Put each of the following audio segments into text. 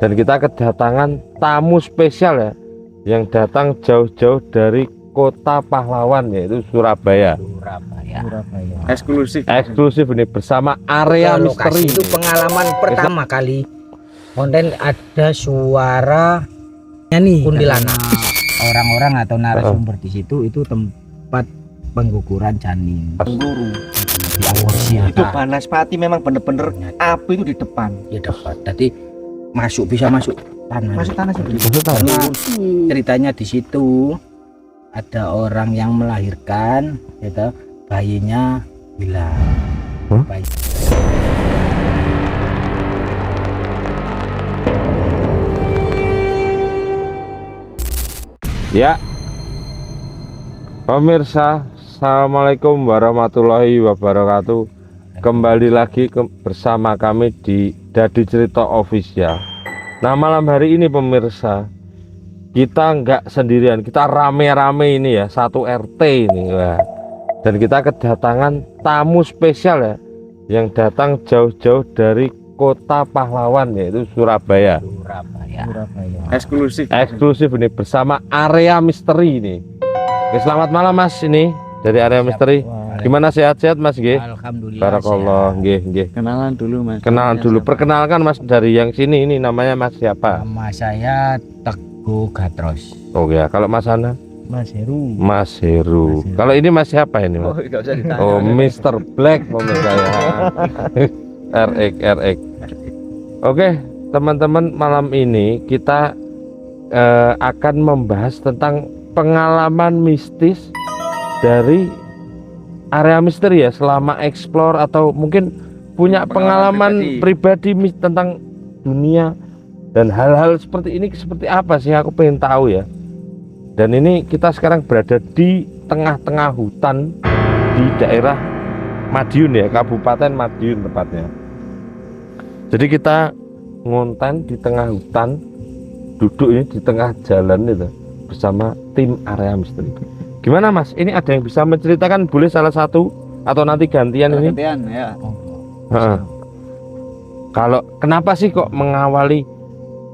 Dan kita kedatangan tamu spesial ya, yang datang jauh-jauh dari kota pahlawan, yaitu Surabaya. Eksklusif ini bersama area misteri. Itu pengalaman pertama kali konten ada suara nyanyi kuntilanak. Orang-orang atau narasumber di situ itu tempat pengguguran janin. Pengguru. Di Itu Banaspati memang bener-bener api itu di depan. Di depan. Jadi bisa masuk tanah. Masuk tanah sih. Karena ceritanya di situ ada orang yang melahirkan, gitu, bayinya hilang. Bayi. Ya, pemirsa, assalamualaikum warahmatullahi wabarakatuh. Kembali lagi bersama kami di Dadi Cerita Official. Nah, malam hari ini pemirsa, kita nggak sendirian, kita rame-rame ini ya, satu RT ini ya. Dan kita kedatangan tamu spesial ya, yang datang jauh-jauh dari kota pahlawan, yaitu Surabaya. Eksklusif ini bersama area misteri ini. Oke, selamat malam Mas, ini dari area misteri. Gimana, sehat-sehat Mas? Nggih. Alhamdulillah. Barakallah, nggih, nggih. Kenalan dulu Mas. Kenalan dulu. Perkenalkan Mas, dari yang sini ini namanya Mas siapa? Nama saya Teguh Gatros. Oh ya, kalau Mas Ana? Mas Heru. Mas Heru. Kalau ini Mas siapa ini Mas? Enggak usah ditanya. Oh, Mr. Black pemirsa ya. RX. Oke, teman-teman, malam ini kita akan membahas tentang pengalaman mistis dari area misteri ya, selama explore atau mungkin punya pengalaman pribadi tentang dunia dan hal-hal seperti ini. Seperti apa sih, aku pengen tahu ya. Dan ini kita sekarang berada di tengah-tengah hutan di daerah Madiun ya, Kabupaten Madiun tepatnya. Jadi kita ngonten di tengah hutan, duduk ini di tengah jalan itu bersama tim area misteri. Gimana Mas? Ini ada yang bisa menceritakan, boleh salah satu atau nanti gantian ini? Gantian ya. Kalau kenapa sih kok mengawali,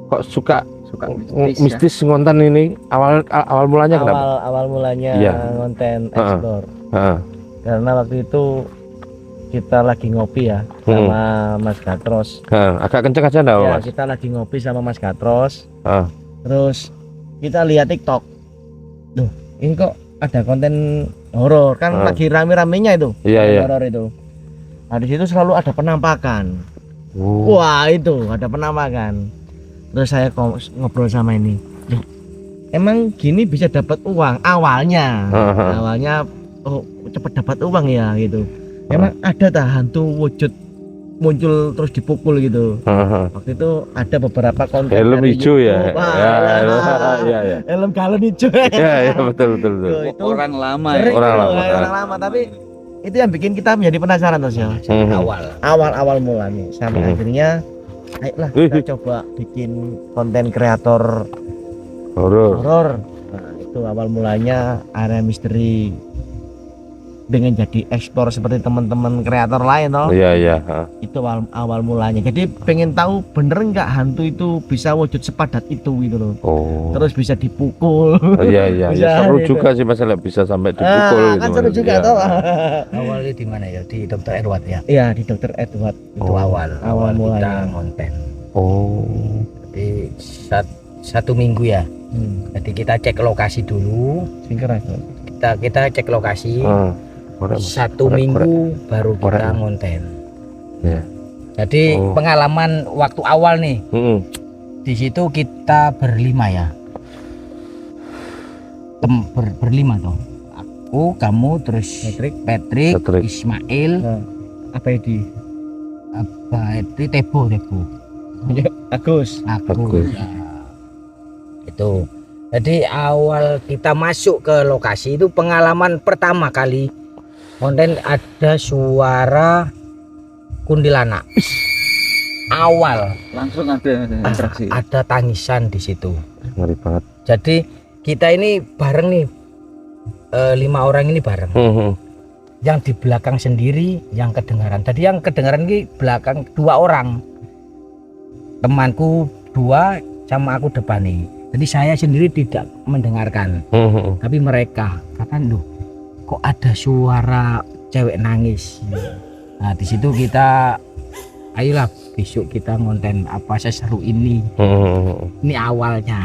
kok suka mistis ya? Ngonten ini awal mulanya kenapa? Awal mulanya Iya. konten explore. Heeh. Karena waktu itu kita lagi ngopi ya sama Mas Gatros. Agak kenceng aja enggak, Ya, Mas? kita lagi ngopi sama Mas Gatros. Heeh. Terus kita lihat TikTok. Duh, ini kok ada konten horor, kan lagi rame-ramenya itu. Iya. Horor itu. Nah, di situ selalu ada penampakan. Oh. Wah, itu ada penampakan. Terus saya ngobrol sama ini. Loh, emang gini bisa dapat uang awalnya? Awalnya oh, cepat dapat uang ya gitu. Emang ada tak hantu wujud muncul terus dipukul gitu? Waktu itu ada beberapa konten Helm dari hijau ya. YouTube. Ya. Helm galon hijau. Ya, betul. Itu Orang lama sering Orang itu, lama. orang lama, tapi itu yang bikin kita menjadi penasaran terus ya. Awal mulanya sampai akhirnya ayolah kita coba bikin konten kreator horor. Nah, itu awal mulanya area misteri dengan jadi explore seperti teman-teman kreator lain toh. Iya. Itu awal mulanya. Jadi pengen tahu bener nggak hantu itu bisa wujud sepadat itu gitu loh. Oh. Terus bisa dipukul. Iya. Bisa Seru gitu. juga sih masalah bisa sampai dipukul gitu. Kan seru juga Iya. toh. Awalnya di mana ya? Di Dokter Edward ya. Iya, di Dokter Edward. Itu awal Awal kita mulanya. konten. Oh. Jadi satu minggu ya. Jadi kita cek lokasi dulu. Singkir aja. Kita cek lokasi. Satu Korek. minggu baru kita Korek. ngonten. Ya. Jadi pengalaman waktu awal nih. Di situ kita berlima ya. Berlima toh. Aku, kamu, terus Patrick. Ismail, Apa itu? Tebo. Agus. Agus. Nah, itu. Jadi awal kita masuk ke lokasi itu pengalaman pertama kali konten ada suara kuntilanak. Awal langsung ada interaksi. ada tangisan di situ. Ngeri banget. Jadi kita ini bareng nih, 5 orang ini bareng. Yang di belakang sendiri yang kedengaran. Tadi yang kedengaran ini belakang 2 orang. Temanku dua sama aku depan nih. Jadi saya sendiri tidak mendengarkan, tapi mereka katakan, loh, kok ada suara cewek nangis. Nah di situ kita, ayolah besok kita ngonten apa seseru ini. Ini awalnya.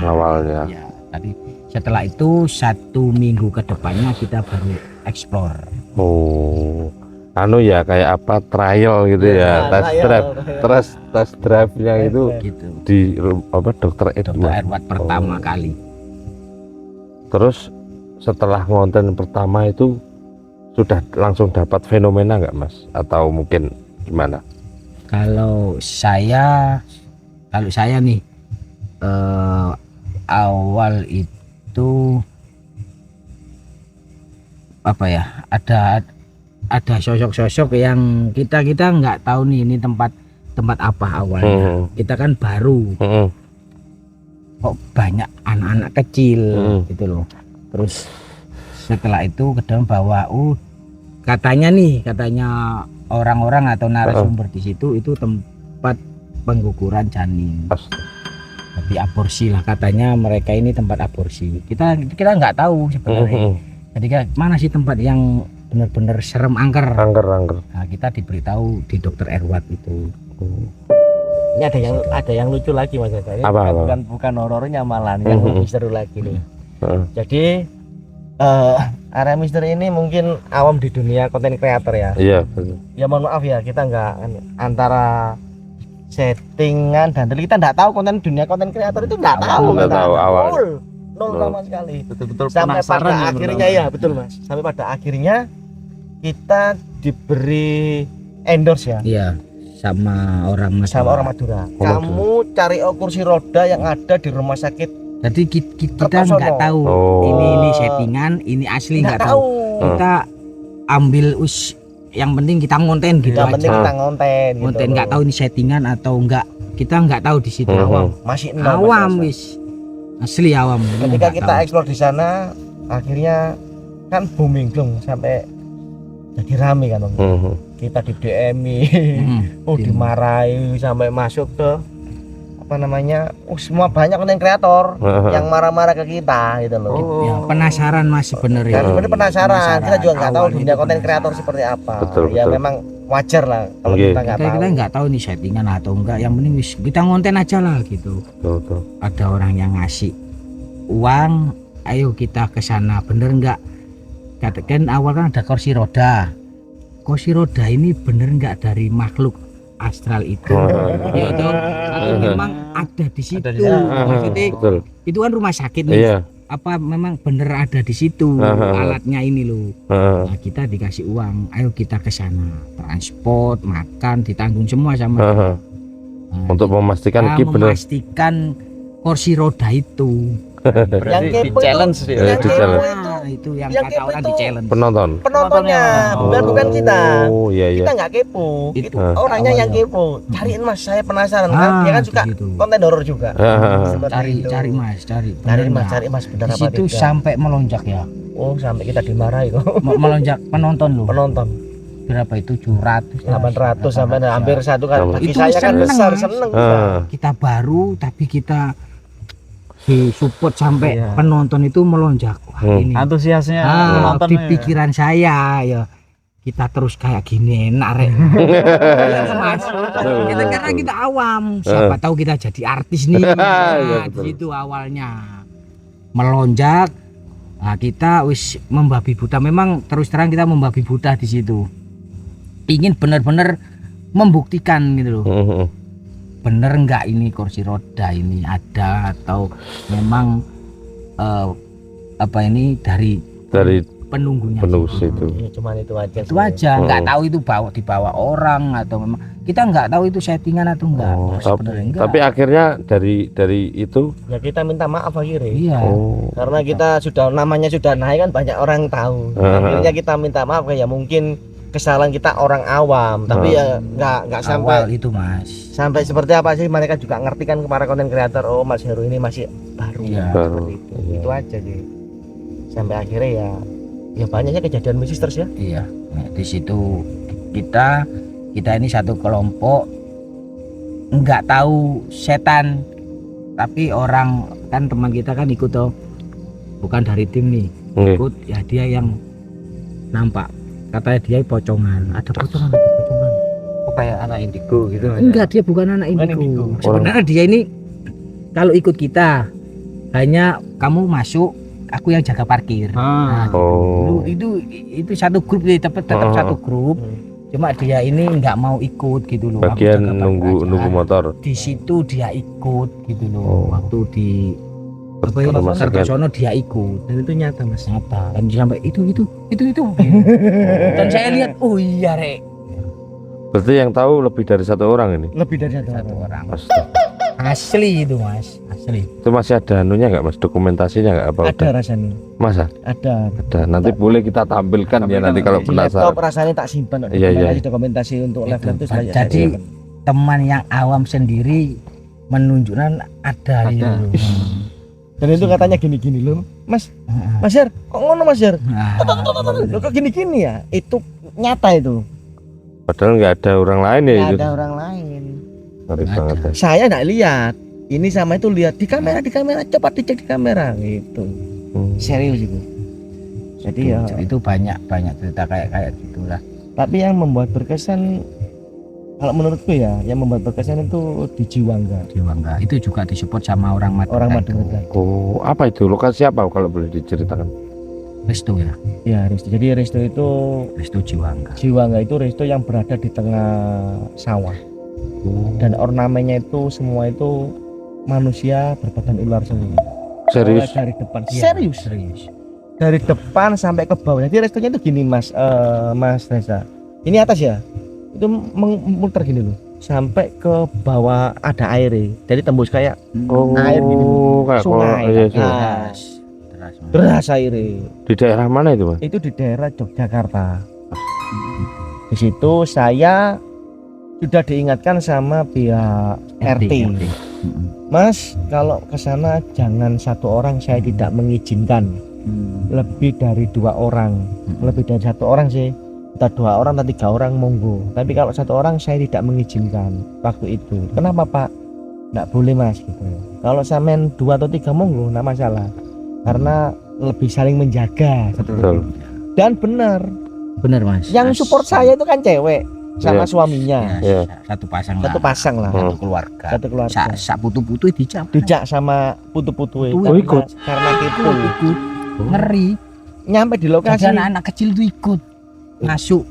Ya, tadi setelah itu 1 minggu ke depannya kita baru explore. Oh, anu ya kayak apa trial gitu ya, test drive-nya itu Gitu. di apa Dokter Dr. Edward. Edward pertama kali. Terus setelah ngonten pertama itu sudah langsung dapat fenomena nggak Mas? Atau mungkin gimana? Kalau saya nih awal itu apa ya, ada sosok-sosok yang kita nggak tahu nih ini tempat apa awalnya. Kita kan baru, kok banyak anak-anak kecil gitu loh. Terus setelah itu kedam bahwa katanya orang-orang atau narasumber di situ itu tempat pengguguran janin. Tapi aborsi lah katanya, mereka ini tempat aborsi. Kita nggak tahu sebenarnya. Jadi mana sih tempat yang benar-benar serem, angker. Nah, kita diberitahu di Dokter Edward itu. Ini ada yang lucu lagi Mas. Ini bukan horornya, malah yang lebih seru lagi nih. Jadi area misteri ini mungkin awam di dunia konten kreator ya. Iya. Ya mohon maaf ya, kita nggak antara settingan dan kita nggak tahu konten dunia konten kreator itu nggak tahu. Nggak tahu awal. Nol sama sekali. Betul-betul Sampai penasaran pada ya, akhirnya ya betul Mas. Sampai pada akhirnya kita diberi endorse ya. Iya, sama orang Madura. Kamu cari kursi roda yang ada di rumah sakit. Jadi kita nggak tahu ini settingan, ini asli, nggak tahu. Kita ambil yang penting kita ngonten gitu Yang aja. penting kita ngonten gitu. Nggak tahu ini settingan atau enggak. Kita nggak tahu di situ. Masih Awam wis. Asli awam. Ketika kita eksplor di sana, akhirnya kan booming dong sampai jadi rame kan Om. Kita di DM-i, dimarahi sampai masuk ke apa namanya, semua banyak konten kreator yang marah-marah ke kita gitu loh. Ya, penasaran Mas sebenarnya. Kan sebenarnya penasaran. Kita juga nggak tahu dunia konten kreator seperti apa. Ya memang wajar lah kalau kita nggak tahu. Kita nggak tahu nih settingan atau enggak. Yang penting kita ngonten aja lah gitu. Ada orang yang ngasih uang, ayo kita ke sana, bener nggak? Katakan awal kan ada kursi roda. Kursi roda ini bener nggak dari makhluk astral itu? Ya toh, atau memang ada di situ? Maksudnya itu kan rumah sakit nih. Iya. Apa memang bener ada di situ alatnya ini loh. Nah, kita dikasih uang, ayo kita ke sana, transport, makan ditanggung semua sama. Untuk memastikan memastikan kursi roda itu. Berarti di challenge dia. Itu yang kata orang di challenge. Penontonnya, bukan kita. Iya. Kita nggak kepo. Itu orangnya yang kepo. Cariin Mas, saya penasaran kan. Dia kan suka konten horor juga. Cari Mas. Cari Mas benar apa tidak. Itu sampai melonjak ya. Sampai kita dimarahi kok. Melonjak penonton loh. Penonton. Berapa itu 700, 800 sampai hampir satu kan. Bagi itu saya kan besar, seneng. Kita baru tapi kita disupport sampai penonton itu melonjak. Wah, ini antusiasnya penonton di pikiran saya ya. Kita terus kayak gini enak Rek. Mas. Karena kita awam, siapa tahu kita jadi artis nih. Di situ awalnya melonjak. Nah, kita wis membabi buta, memang terus terang kita membabi buta di situ. Ingin benar-benar membuktikan gitu loh. Bener nggak ini kursi roda ini ada atau memang apa ini dari penunggunya itu. Ya, cuman itu aja nggak tahu itu dibawa orang atau memang kita nggak tahu itu settingan atau enggak. Tapi akhirnya dari itu ya kita minta maaf akhirnya. Iya. Karena kita sudah namanya sudah naik kan, banyak orang tahu. Akhirnya kita minta maaf, ya mungkin kesalahan kita orang awam, tapi ya nggak sampai itu Mas. Sampai seperti apa sih, mereka juga ngerti kan para konten kreator, Mas Heru ini masih baru. Itu aja sih. Sampai akhirnya ya banyaknya kejadian mistis terus ya. Iya. Nah, di situ kita ini satu kelompok nggak tahu setan Tapi orang kan teman kita kan ikut toh, bukan dari tim nih, Nggih. ikut ya dia yang nampak. Katanya dia pocongan, ada pocongan. Oh, kayak anak indigo gitu. Enggak, dia bukan anak Bukan indigo. indigo. Sebenarnya dia ini kalau ikut kita hanya kamu masuk, aku yang jaga parkir. Nah, Oh. itu satu grup ya, tetap satu grup. Cuma dia ini nggak mau ikut gitu loh. Aku Bagian jaga parkir nunggu aja. motor. Di situ dia ikut gitu loh. Oh. Waktu di apa ya, Rumah sakit. Kertosono dia ikut. Dan itu nyata mas. Nyata. Dan sampai itu. Dan saya lihat, oh iya rek, Berarti yang tahu lebih dari satu orang ini. Lebih dari satu satu orang. orang. Astaga. Asli itu mas, asli. Itu masih ada anunya nggak mas? Dokumentasinya nggak apa? Ada rasanya. Masa? Ada. Ada. Nanti boleh kita tampilkan ya nanti kalau Di laptop penasaran. rasanya tak simpan. Iya, iya. Dokumentasi untuk Itu. live itu saya Jadi simpan. teman yang awam sendiri menunjukkan ada. Gitu. Dan itu katanya gini-gini loh, Mas. Mas Yer, kok ngono Mas Yer? Loh kok gini-gini ya? Itu nyata itu. Padahal nggak ada orang lain ya Nggak itu. ada orang lain. Ngeri Nggak banget ya. Saya nggak lihat. Ini sama itu lihat di kamera, coba dicek di kamera gitu. Serius itu. Jadi ya, Itu banyak cerita kayak gitulah. tapi yang membuat berkesan kalau menurutku ya, yang membuat berkesan itu di Jiwangga. Di Wangga. Itu juga disupport sama orang Madura. Orang itu. Madura. Oh, apa itu? Lokasi apa kalau boleh diceritakan? Resto ya, Ya, Resto. Jadi Resto itu Resto Jiwangga. Jiwangga itu resto yang berada di tengah sawah. Dan ornamennya itu semua itu manusia berbadan ular semua. Serius? Mulai dari depan. Iya, Serius. serius. Dari depan sampai ke bawah. Jadi restonya itu gini Mas, Mas Reza. Ini atas ya. Itu memutar gini loh. Sampai ke bawah ada air. Jadi tembus kayak Oh, air gini. kayak Sungai. iya, iya. Nah, Teras, Mas. deras air. Di daerah mana itu mas? Itu di daerah Yogyakarta. Di situ saya sudah diingatkan sama pihak RT. Mas, kalau ke sana jangan satu orang, saya tidak mengizinkan. Lebih dari 2 orang, lebih dari 1 orang sih. Entah 2 orang atau 3 orang monggo. Tapi kalau 1 orang saya tidak mengizinkan waktu itu. Kenapa Pak? Nggak boleh Mas gitu. Kalau sampean 2 atau 3 monggo, nggak masalah. Karena lebih saling menjaga. Betul. Dan benar, Bener Mas. yang support saya itu kan cewek sama Iya. suaminya. Iya. Satu pasang Satu pasang lah, satu keluarga. satu keluarga. Sak putu-putu dijak. Dijak sama putu-putu Putu ikut. karena gitu. Ikut. Ngeri. Nyampe di Jadi lokasi. anak-anak kecil itu ikut masuk.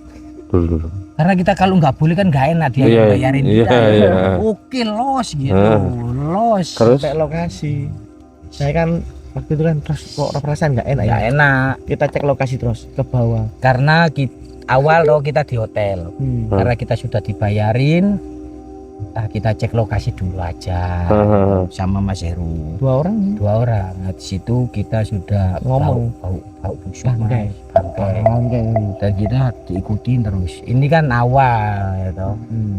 Dulu. Karena kita kalau nggak boleh kan nggak enak dia Iya, yang bayarin iya, kita. iya. Oke los gitu, los. Terus? Sampai lokasi. Saya kan waktu itu kan terus kok perasaan nggak enak ya. Nggak enak. Kita cek lokasi terus ke bawah. Karena awal loh kita di hotel. Hmm. Karena kita sudah dibayarin, kita cek lokasi dulu aja sama Mas Heru. 2 orang. 2 orang. Nah, di situ kita sudah Ngomong. bau busuk Bangkai. Mas. Bangkai. Dan kita diikutin terus. Ini kan awal ya toh.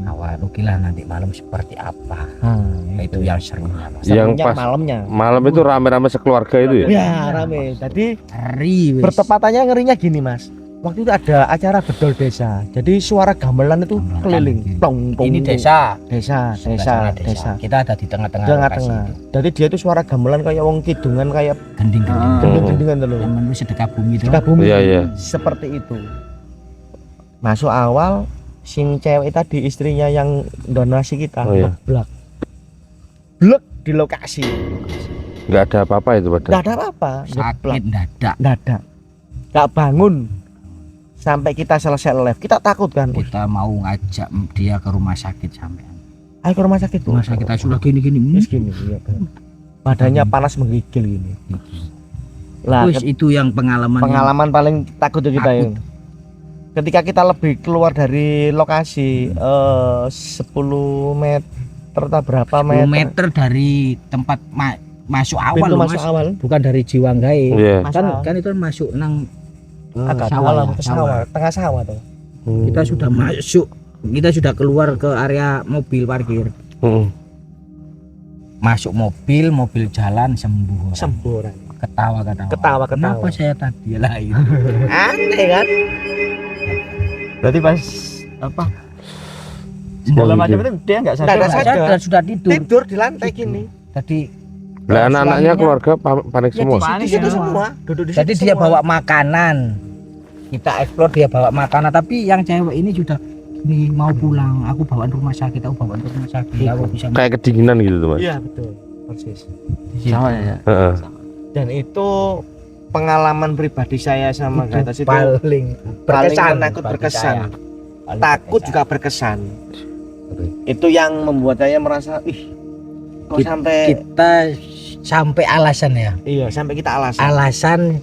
Awal oke lah nanti malam seperti apa. Nah, itu yang seru ya, Mas. Yang Serunya pas malamnya. malam itu rame-rame sekeluarga itu ya? Ya rame. Jadi Ngeri wis. bertepatannya ngerinya gini Mas. Waktu itu ada acara bedol desa. Jadi suara gamelan itu Gamelan keliling. gitu. Plong, plong, Ini plong. desa. Desa. Kita ada di tengah-tengah Tengah-tengah. lokasi itu. Jadi dia itu suara gamelan kayak wong kidungan kayak Gending-gending. gendeng-gendengan tuh loh. Yang menulis sedekah bumi itu. Sedekah bumi. Iya, iya. Seperti itu. Masuk awal sing cewek tadi istrinya yang donasi kita Oh, iya. ngeblak. Blek di lokasi. Nggak ada apa-apa itu Nggak padahal. ada apa-apa. Sakit dadak. Nggak ada. Nggak bangun. Sampai kita selesai live. Kita takut kan. Kita mau ngajak dia ke rumah sakit sampean. Ayo ke rumah sakit. Rumah sakit kita sudah gini-gini. Terus gini. Iya, benar. Badannya panas menggigil gini. Lah Terus itu yang pengalaman. pengalaman paling takut tuh kita ya. Takut. Ketika kita lebih keluar dari lokasi 10 meter atau berapa 10 meter, meter dari tempat masuk awal pintu loh, masuk Mas. awal Bukan dari Jiwanggae. Iya. Kan itu masuk nang agak sawah dalam ya, ke sawah. sawah, tengah sawah tuh. Kita sudah masuk. Kita sudah keluar ke area mobil parkir. Masuk mobil jalan sembuh. Semburan. Ketawa. Ketawa. Kenapa saya tadi lain? Aneh kan? Berarti pas apa? Semua Dalam gitu. macam itu dia nggak sadar. Saya sudah tidur. Tidur di lantai gini. Tadi Lah anak-anaknya suaminya- keluarga panik semua. Di situ semua, duduk di situ. Jadi dia semua. bawa makanan. Kita eksplor dia bawa makanan, tapi yang cewek ini sudah nih mau pulang. Aku bawaan rumah sakit, aku bawaan rumah sakit. Aku bisa Kayak kedinginan gitu tuh, Mas. Iya betul, persis. Sama ya. Heeh. Dan itu pengalaman pribadi saya sama Gatot itu paling berkesan. menakut bagi berkesan. saya. Paling Takut berkesan. juga berkesan. Itu yang membuat saya merasa, ih, kok sampai Kita sampai alasan ya. iya sampai kita Alasan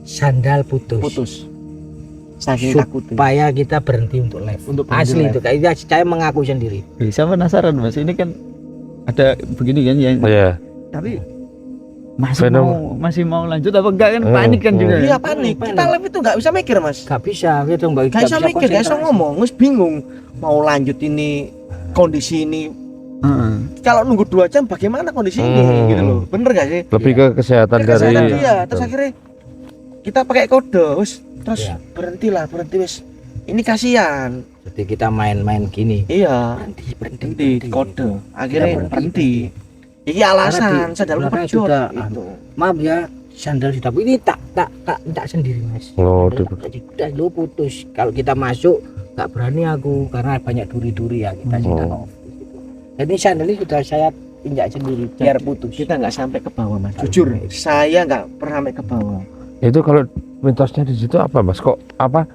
sandal putus. putus. Saking takutnya. Supaya kita berhenti untuk live. Untuk berhenti Asli live. itu kayak saya mengaku sendiri. Saya penasaran Mas, ini kan ada begini kan ya. Iya. Tapi Masih mau lanjut apa enggak kan panik kan juga. iya panik. Kita live itu nggak bisa mikir mas. Gak bisa, gitu Mbak. Gak bisa mikir, gak bisa ngomong. Wis bingung mau lanjut ini kondisi ini. Heeh. Kalau nunggu 2 jam bagaimana kondisi ini gitu loh. Bener gak sih? Lebih ke kesehatan dari Kesehatan dia. Terus akhirnya kita pakai kode, wis terus Iya. berhenti wis. Ini kasihan. Jadi kita main-main gini. Iya. Berhenti. Di kode. Akhirnya Kita berhenti. Iki alasan sandal belakang pejot sudah, itu. Maaf ya, sandal sudah ini tak sendiri mas. Oh, Udah lo putus. Kalau kita masuk nggak berani aku karena banyak duri-duri ya kita sudah off. Jadi sandal ini sudah saya injak sendiri biar putus. Kita nggak sampai ke bawah mas. Jujur, saya nggak pernah sampai ke bawah. Itu kalau mitosnya di situ apa, Mas? Kok apa?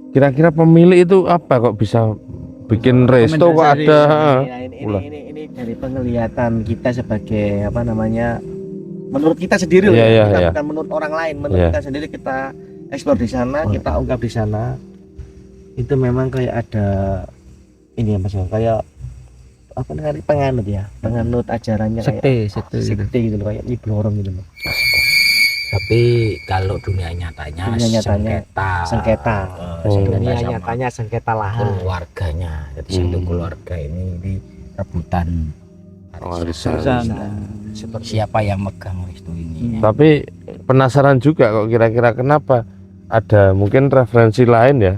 Kira-kira pemilik itu apa kok bisa bikin resto kok ada? Ulah. Ini dari penglihatan kita sebagai apa namanya, menurut kita sendiri loh Iya, ya. iya, Kita iya. bukan menurut orang lain, menurut Iya. kita sendiri kita eksplor di sana, kita ungkap di sana. Itu memang kayak ada ini ya mas, kayak apa namanya penganut ya, penganut ajarannya kayak Sekte gitu. sekte gitu loh, kayak Nyiblorong gitu loh. Tapi kalau dunia nyatanya, Dunia nyatanya, sengketa. Dunia sama nyatanya sengketa lahan. keluarganya. Jadi satu keluarga ini di rebutan Warisan. seperti siapa yang megang restu ini. Tapi penasaran juga kok kira-kira kenapa ada mungkin referensi lain ya?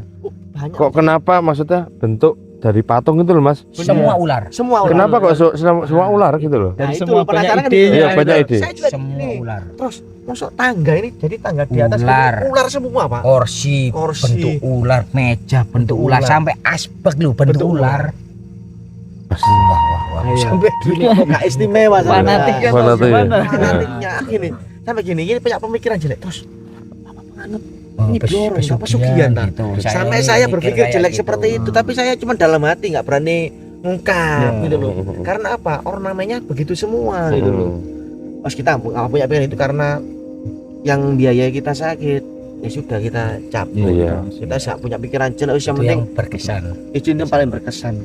Banyak. Kok kenapa maksudnya bentuk dari patung itu loh, Mas? Semua ular. Semua ular. Kenapa kok semua ular gitu loh? Nah, Dari itu semua penasaran banyak kan ide. itu. Iya, banyak ide. Saya juga Semua gini. ular. Terus masuk tangga ini jadi tangga di atas Ular. ular semua pak. Kursi, Kursi. bentuk ular, meja bentuk Bentuk ular, ular. sampai aspek lu bentuk Bentuk ular. Wah. Sampai gini kok gak istimewa sampai. Fanatik kan Fanatik Mas, ya? gimana? Fanatiknya gini. Sampai gini punya pemikiran jelek terus. Apa penganut? Ini blorong, apa pesugihan, nah. gitu. Sampai saya mikir berpikir kayak jelek gitu. seperti itu, tapi saya cuma dalam hati nggak berani ngungkap Ya. gitu loh. Karena apa? Ornamennya begitu semua gitu loh. Pas kita nggak punya pilihan itu karena yang biaya kita sakit, ya sudah kita cabut. Iya. Kita nggak punya pikiran jelek, yang Itu penting yang berkesan. izin yang paling berkesan.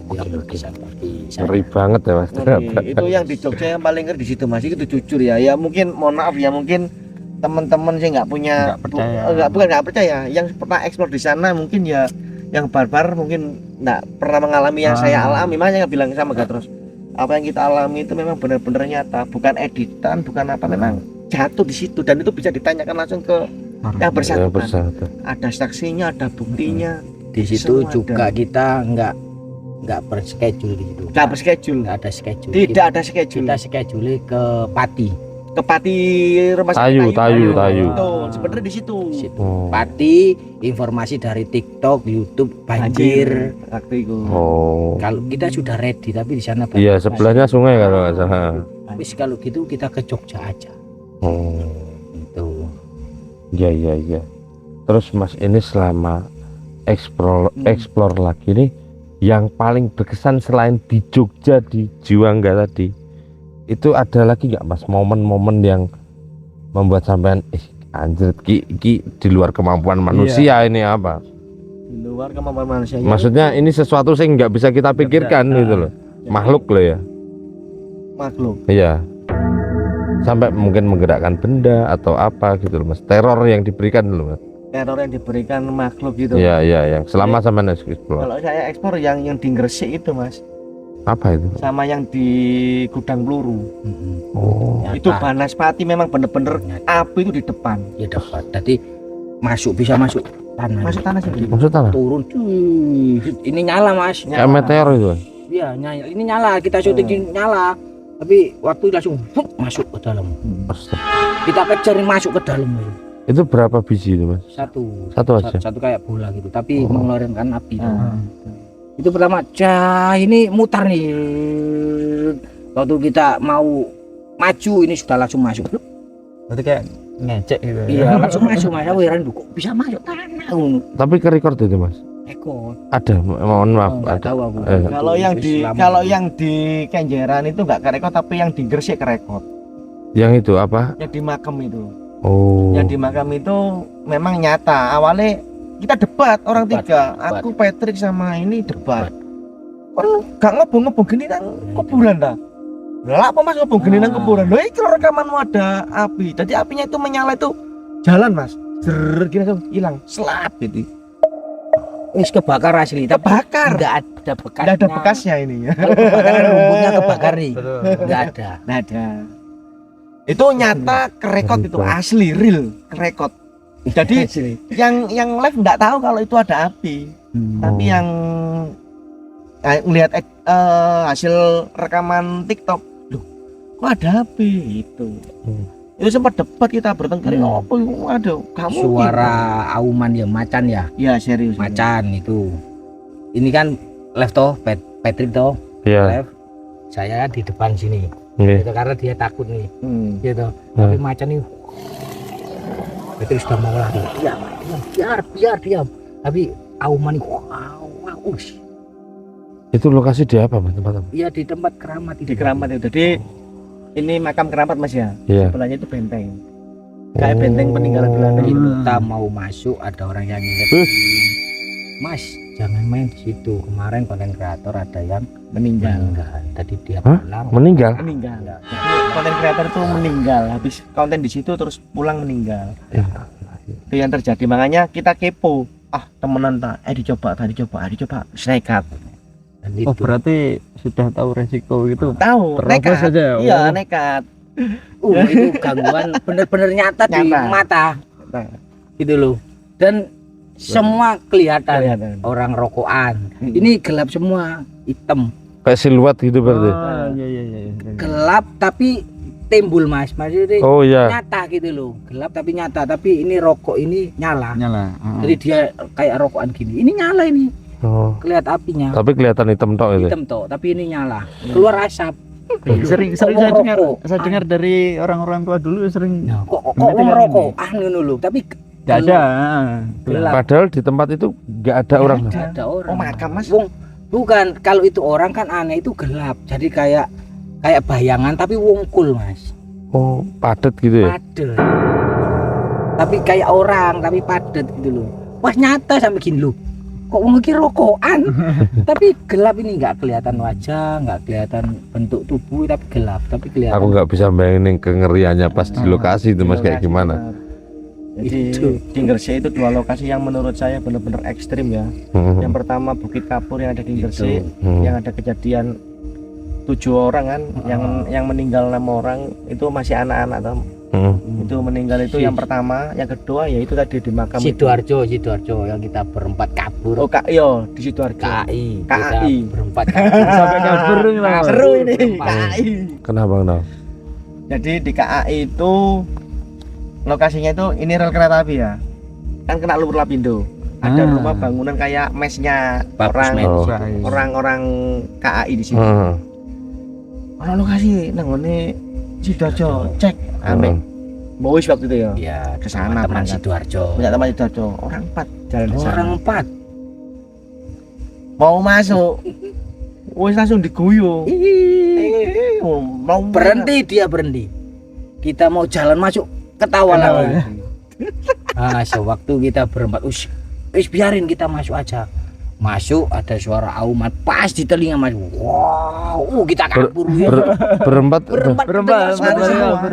Yang berkesan bagi saya. Ngeri banget ya, Mas. Oke, itu yang di Jogja yang paling ngeri di situ Mas. Itu jujur ya. Ya mungkin mohon maaf ya, mungkin teman-teman sih nggak punya bukan nggak percaya. Yang pernah eksplor di sana mungkin ya yang barbar mungkin nggak pernah mengalami yang saya alami. Makanya bilang sama Gatros, apa yang kita alami itu memang benar-benar nyata, bukan editan, bukan apa, memang jatuh di situ dan itu bisa ditanyakan langsung ke yang Ya, bersangkutan. bersatu. Ada saksinya, ada buktinya. Di situ Semua juga ada. kita nggak berschedule di situ. Nggak berschedule. Nggak ada schedule. Tidak ada schedule. Kita schedule ke Pati. Ke Pati rumah Tayu. Betul, sebenarnya di situ. Di situ. Oh. Pati, informasi dari TikTok, YouTube, banjir. Waktu itu. Oh. Kalau kita sudah ready, tapi di sana banjir. Iya, sebelahnya sungai kalau nggak salah. Habis kalau gitu kita ke Jogja aja. Oh. Itu. Iya. Terus Mas ini selama explore lagi nih, yang paling berkesan selain di Jogja di Juangga tadi, itu ada lagi nggak Mas momen-momen yang membuat sampean anjir ki di luar kemampuan manusia ini apa? Di luar kemampuan manusia. Maksudnya ini sesuatu yang nggak bisa kita pikirkan gitu loh, makhluk loh ya. makhluk. Iya. Sampai mungkin menggerakkan benda atau apa gitu loh Mas. Teror yang diberikan loh Mas. Teror yang diberikan makhluk gitu. Iya, yang selama sampean explore. Kalau saya ekspor yang di Gresik itu Mas, Apa itu? sama yang di Gudang Peluru. Oh. Itu Banaspati memang bener-bener Nyata. api itu di depan. Ya dapat. Jadi bisa masuk tanah. Masuk tanah sendiri. Maksud tanah? Turun. Cuy. Ini nyala mas. Kayak meteor itu. Mas? Iya nyala. Ini nyala. Kita syuting di nyala. Tapi waktu langsung masuk ke dalam. Astaga. Kita kejarin masuk ke dalam. Itu berapa biji itu, Mas? Satu aja? Satu kayak bola gitu, tapi mengeluarkan api. Itu pertama, ini mutar nih. Waktu kita mau maju ini sudah langsung masuk. Berarti kayak ngecek gitu. Iya, langsung masuk Mas. Aku heran kok bisa masuk tanah. Tapi ke record itu, Mas? Ekor. Ada, mohon maaf. Nggak Ada. tahu aku. Kalau yang di Kenjeran itu nggak kerekod, tapi yang di Gresik kerekod. Yang itu apa? Yang di makam itu. Oh. Yang di makam itu memang nyata. Awalnya kita debat orang Debat, tiga. debat. Aku, Patrick sama ini debat. Kan gak ngobong-ngobong gini nang kuburan dah. Lah apa Mas ngobong gini nang kuburan? Loh iki rekamanmu ada api. Jadi apinya itu menyala itu jalan Mas. Jer gini langsung hilang. Selap gitu. Wis kebakar asli, tapi Kebakar. enggak ada bekasnya. Enggak ada bekasnya ini ya. Kalau kebakaran rumputnya kebakar nih. Enggak ada. Nggak ada. Itu nyata kerekod itu asli real kerekod. Jadi yang live nggak tahu kalau itu ada api. Tapi yang ngelihat hasil rekaman TikTok, loh, kok ada api itu. Itu sempat debat kita bertengkar. Apa itu ada? Kamu Suara auman ya macan ya. ya serius. Macan itu. Ini kan live toh, Patrick toh. Iya. Live. Saya di depan sini. Iya. Gitu, karena dia takut nih. Hmm. Gitu. Tapi macan nih Patrick sudah mau lari. Diam. Tapi auman nih ush. Itu lokasi di apa, Mas? Tempat apa? Iya di tempat keramat Di keramat itu. Jadi ini makam keramat Mas ya. Iya. Sebelahnya itu benteng. Kayak benteng peninggalan Belanda Jadi gitu. kita mau masuk ada orang yang ngingetin, Mas jangan main di situ. Kemarin konten kreator ada yang Meninggal. Tadi dia Hah? pulang. Meninggal? Meninggal. Jadi konten kreator itu meninggal. Habis konten di situ terus pulang meninggal. Ya. Itu yang terjadi. Makanya kita kepo. Temenan tak? Dicoba. Nekat. Dan Oh itu berarti sudah tahu resiko gitu. Tahu. Terobos Nekat. saja. Iya Oh. nekat. itu gangguan bener-bener nyata di Nyata. mata Nah, gitu loh. Dan semua kelihatan kelihatan. orang rokokan. Ini gelap semua, hitam. Kayak siluet gitu berarti. Iya. Gelap tapi timbul Mas. Maksudnya Oh iya. nyata gitu loh. Gelap tapi nyata, tapi ini rokok ini nyala. Nyala. Jadi dia kayak rokokan gini. Ini nyala ini. Oh. Kelihatan apinya. Tapi kelihatan hitam tok itu. Hitam toh, tapi ini nyala. Keluar asap. Sering Kok saya dengar dari orang-orang tua dulu sering Kok wong rokok ngono lho, tapi nggak ada. gelap. Padahal di tempat itu nggak ada orang. Mas. Nggak ada orang. Oh makam Mas. Wong bukan, kalau itu orang kan aneh, itu gelap. Jadi kayak bayangan tapi wungkul Mas. Oh, padat gitu ya. Padet. Tapi kayak orang tapi padet gitu loh. Wah nyata sampai gini loh. Kok mungkin rokokan tapi gelap ini, nggak kelihatan wajah, nggak kelihatan bentuk tubuh, tapi gelap, tapi kelihatan. Aku nggak bisa bayangin kengeriannya pas di lokasi itu, Mas, kayak gimana. Jadi Itu. di Gresik itu dua lokasi yang menurut saya benar-benar ekstrim ya. Yang pertama Bukit Kapur yang ada di Gresik, yang ada kejadian 7 orang kan, yang meninggal 6 orang itu masih anak-anak toh. Itu meninggal itu yang pertama, yang kedua ya itu tadi di makam Sidoarjo yang kita berempat kabur. Oh Kak Yo di Sidoarjo. KAI. KAI. Kita berempat kabur. Sampai kabur nih, Mas. Seru ini Berempat. KAI. Kenapa? Jadi di KAI itu lokasinya itu ini rel kereta api ya. Kan kena lumpur lapindo. Ada rumah bangunan kayak mesnya Bagus, mes. Oh. orang KAI di sini. Ono lokasi nang ngene Sidoarjo, cek ambek Bois waktu itu ya. Ya, Ke sana teman berangkat. Sidoarjo. Punya teman Sidoarjo, orang 4 jalan di sana. Orang 4. Mau masuk. Wis langsung diguyur. Mau Berhenti, dia berhenti. Kita mau jalan masuk, ketawa lagi. Sewaktu kita berempat, wis biarin kita masuk aja. Masuk, ada suara auman pas di telinga Mas. Wow, kita kabur. Berempat. Berempat semua.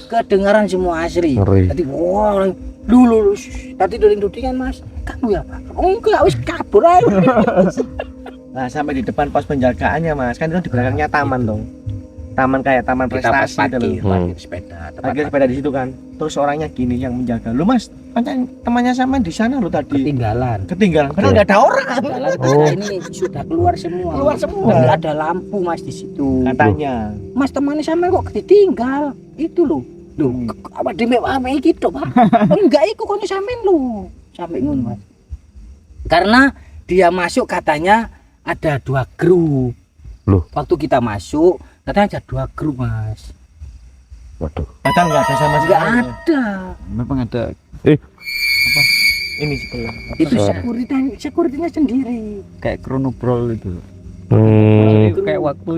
Kedengaran semua asli. Ngeri. Tadi wow, dulu tadi duding-dudingan Mas. Kamu ya? Enggak, wis kabur aja. Nah, sampai di depan pos penjagaannya Mas, kan itu di belakangnya taman dong. taman kayak taman kita pas prestasi gitu loh. parkir sepeda, Parkir sepeda di situ kan. Terus orangnya gini yang menjaga. Lu Mas, kan temannya sama di sana lu tadi. ketinggalan. Padahal nggak ada orang. Jalan kita Oh. ini sudah keluar semua. Keluar semua. Tapi ada lampu Mas di situ. Katanya. Mas temannya sama kok ditinggal. Itu loh. Loh, apa di ame gitu, Pak? Enggak iku kono sampean lu. Sampai ngono, Mas. Karena dia masuk katanya ada 2 grup. Loh. Waktu kita masuk katanya ada 2 grup, Mas. Waduh. Padahal nggak ada sama Enggak sekali. ada. Memang ada Ini sebelah. Itu Suara. securitynya sendiri. kayak chronobrol itu. Hmm. Itu kayak waktu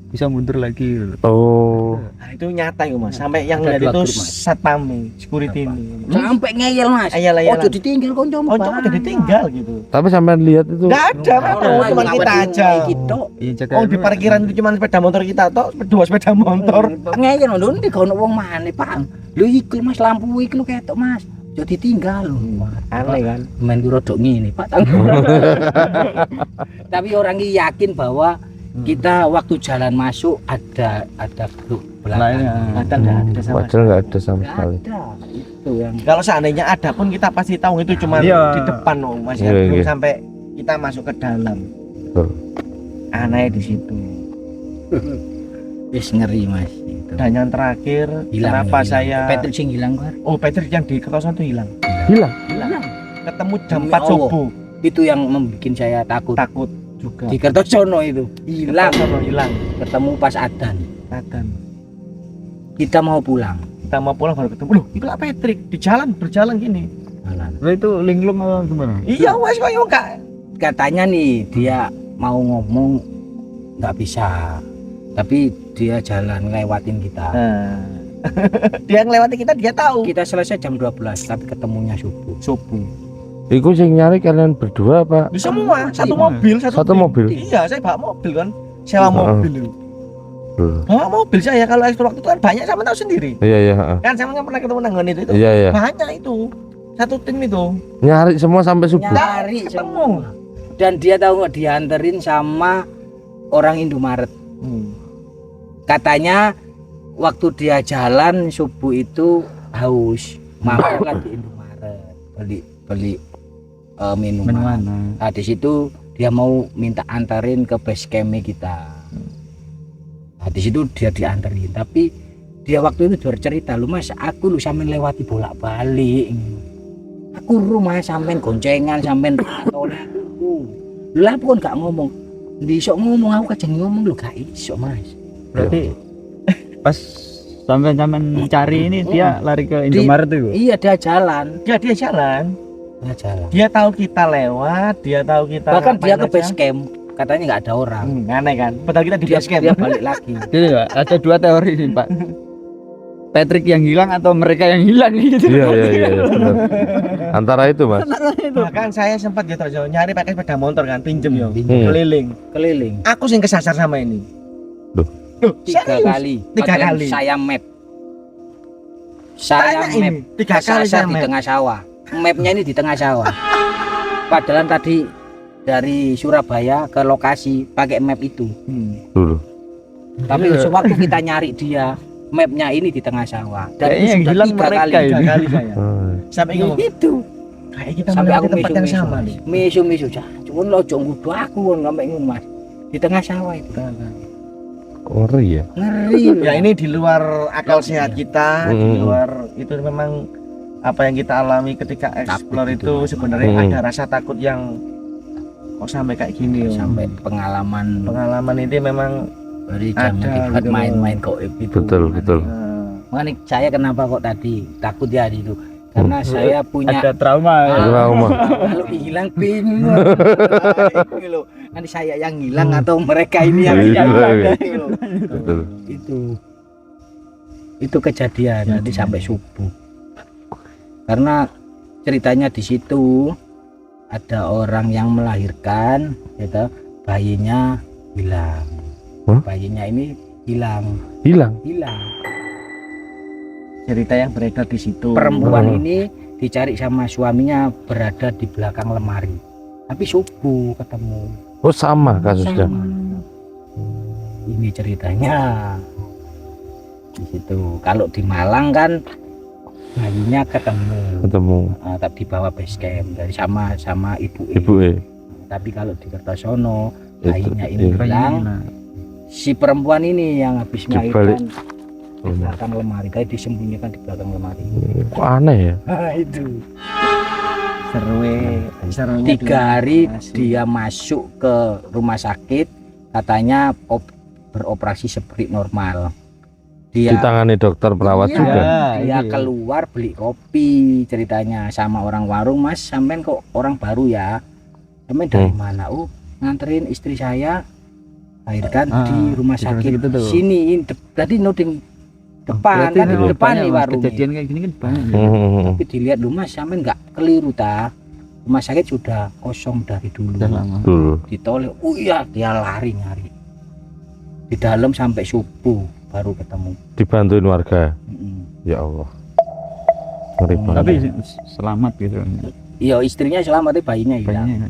bisa mundur lagi. Oh. Nah, itu nyata itu Mas. Sampai yang Ada lihat 2 itu grup, Mas. satpam security ini. Sampai ngeyel, Mas. Ayal-ayalan. Ojo ditinggal konco. Oh, cuma jadi tinggal gitu. Tapi sampean lihat itu. Nggak ada, Mas. Cuma kita aja. Gitu. Iya, jaga Oh, di parkiran itu cuma sepeda motor kita toh, 2 sepeda motor. Ngeyel lho ndi kono wong maneh, Pak. Lho iku Mas lampu iki lho ketok, Mas. Jadi tinggal lho. Aneh kan? Main ku rodok ngene, Pak. Tapi orang ini yakin bahwa kita waktu jalan masuk ada grup lainnya. belakang. Ada nggak ada sama Padahal nggak ada sama Nggak sekali. ada. Itu yang Kalau seandainya ada pun kita pasti tahu itu cuma Iya. di depan loh Mas ya. Iya, Belum iya. sampai kita masuk ke dalam. Betul. Aneh di situ. wis ngeri, Mas. Itu. Dan yang terakhir, kenapa saya Patrick sing hilang, Pak? Oh, Patrick yang di Kertosan itu hilang. Hilang. Ketemu jam Demi 4 Allah. subuh. Itu yang membuat saya takut. Takut juga. Di Kertosono itu hilang, Kertosono hilang. ketemu pas adzan. Adan. Kita mau pulang. Kita mau pulang baru ketemu. Loh, itu lah Patrick di jalan berjalan gini. Lo itu linglung atau gimana? Iya, wes kok enggak. Katanya nih dia mau ngomong nggak bisa, tapi dia jalan lewatin kita. Nah. Dia ngelewati kita, dia tahu. Kita selesai jam 12 tapi ketemunya subuh. Subuh. Iku sing nyari kalian berdua apa? Di semua, satu Semua. mobil, Satu mobil. Iya, saya bawa mobil kan. Sewa Heeh. mobil itu. Loh. Bawa mobil saya kalau ekstra waktu itu kan banyak sama tahu sendiri. Iya iya. Heeh. Kan saya nggak pernah ketemu nanggon itu. Iya iya. Banyak itu. Satu tim itu. Nyari semua sampai subuh. Nyari Ketemu. semua. Dan dia tahu nggak dianterin sama orang Indomaret. Katanya waktu dia jalan subuh itu haus, makan di Indomaret beli minuman. Minuman. Nah, di situ dia mau minta antarin ke base camp kita. Nah, di situ dia diantarin, tapi dia waktu itu bercerita, "Lu Mas, aku lu sampean lewati bolak-balik. Aku rumah sampean goncengan, sampean oleh aku. Lah pun gak ngomong. Besok ngomong aku kajeng ngomong lu gak iso, Mas." Berarti pas sampai cari ini dia lari ke Indomaret itu. Iya, dia jalan. Dia jalan. Dia jalan. Dia tahu kita lewat, dia tahu kita Bahkan dia ngapain ke base aja. camp, katanya nggak ada orang. Aneh kan? Padahal kita di Dia, base camp. dia balik lagi. Jadi ada 2 teori nih, Pak. Patrick yang hilang atau mereka yang hilang gitu. Iya iya iya benar. Antara itu mas. Bahkan saya sempat gitu aja nyari pakai sepeda motor kan, pinjem yo, Pinjem. keliling. Keliling Aku sing kesasar sama ini. Loh. 3 kali. 3 Padahal kali. Saya map. Saya Tanya ini, map. 3 kali Kesasar saya di map. tengah sawah. Mapnya ini di tengah sawah. Padahal tadi dari Surabaya ke lokasi pakai map itu. Dulu. Tapi sewaktu kita nyari dia, mapnya ini di tengah sawah. Dan Kayaknya yang sudah hilang 3 mereka kali. ini. 3 kali saya. Sampai Ya, ngomong, itu. kayak kita Sampai melewati aku tempat yang sama nih. misu cuman lo ojo ngudu aku sampai Mas di tengah sawah itu Ngeri ya. ngeri Ya ini di luar akal sehat kita, di luar itu memang apa yang kita alami ketika explore itu sebenarnya ada rasa takut yang kok sampai kayak gini ya. sampai pengalaman Pengalaman itu memang dari zaman ada kita gitu. main-main goib itu. Betul betul. Makanya saya kenapa kok tadi takut ya itu karena saya punya Ada trauma. Trauma. kalau hilang bingung Ini loh, nanti saya yang hilang atau mereka ini yang Iya, hilang iya. gitu loh. Betul. itu kejadian nanti sampai subuh karena ceritanya di situ ada orang yang melahirkan gitu, bayinya hilang. Hah? Bayinya ini hilang Hilang. cerita yang beredar di situ. perempuan ini dicari sama suaminya berada di belakang lemari tapi subuh ketemu Oh sama kasusnya. Sama. ini ceritanya di situ. Kalau di Malang kan bayinya ketemu tapi dibawa base camp dari sama ibu. Tapi kalau di Kertosono bayinya ini hilang, si perempuan ini yang habis melahirkan di belakang lemari, tadi disembunyikan di belakang lemari. Kok aneh ya? Nah, itu serunya 3 hari dia masuk ke rumah sakit, katanya beroperasi seperti normal. Dia Ditangani dokter perawat iya, juga. dia keluar beli kopi, ceritanya sama orang warung, Mas sampean kok orang baru ya, sampean dari mana? Oh, nganterin istri saya lahirkan di rumah sakit itu tuh. sini. Tadi nuding depan kan, di depan nih warung. Kejadian kayak gini kan banyak. Tapi dilihat lu Mas, sampean nggak keliru ta, rumah sakit sudah kosong dari dulu. Udah lama. Ditoleh, oh iya, dia lari nyari di dalam sampai subuh baru ketemu. Dibantuin warga. Mm-mm. Ya Allah. Ngeri banget. Tapi selamat gitu. Iya, istrinya selamat, tapi bayinya hilang. Bayinya